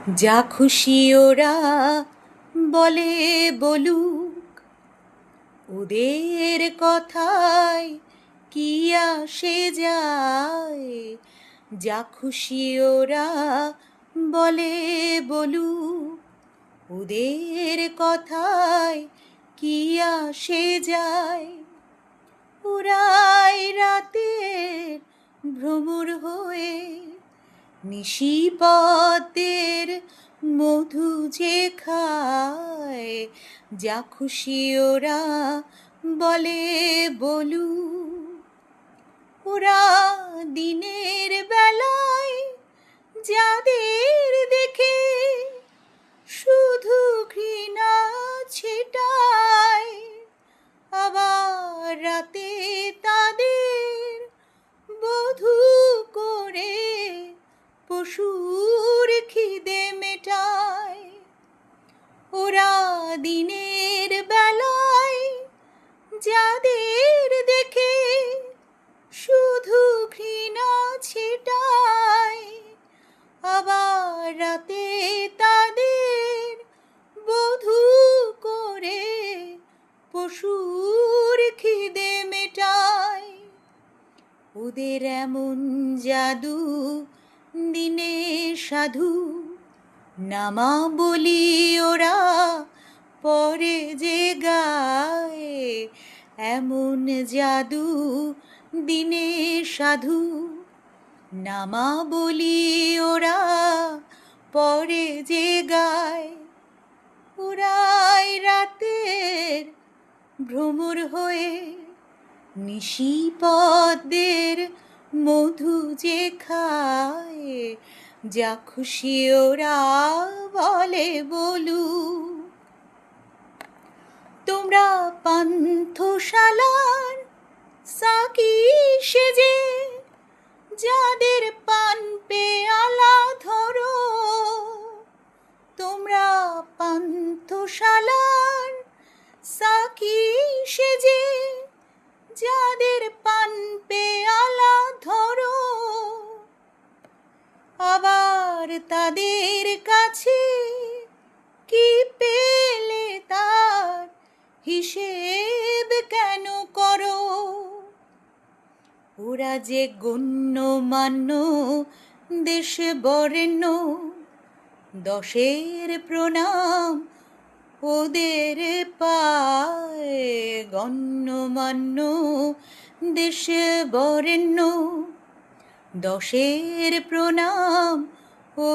যা খুশি ওরা বলে বলুক, ওদের কথায় কি আসে যায়। যা খুশি ওরা বলে বলুক, ওদের কথায় কি আসে যায়। ওরাই রাতের ভ্রমর হয়ে নিশিপদের মধু যে খায়। যা খুশি ওরা বলে বলুক, ওরা দিনের বেলায় যাদের দেখে শুধু ঘৃণা ছেটায়, আবার রাতে তাদের বধূ করে পশুর খিদে মেটায়। ওরা দিনের বেলায় যাদের দেখে শুধু ঘৃণা ছেটায়, আবার রাতে তাদের বধূ করে পশুর খিদে মেটায়। ওদের এমন জাদু দিনে সাধু নামা বলি ওরা পরে যে গায়। এমন জাদু দিনে সাধু নামা বলি ওরা পরে যে গায়। ওরাই রাতের ভ্রমর হয়ে নিশিপদের মধু যে খায়। যা খুশি ওরা বলে বলুক, তোমরা পান্থশালার সাকি সেজে যাদের পান পেয়ালা ধরো। তোমরা পান্থশালার সাকি সেজে যাদের পান পেয়ালা ধরো, আবার তাদের কাছে কি পেলে তার হিসেব কেন করো। ওরা যে গণ্যমান্য দেশে বরেণ্য, দশের প্রণাম ওদের পায়। গণ্যমান্য দেশে বরেণ্য, দশের প্রণাম ও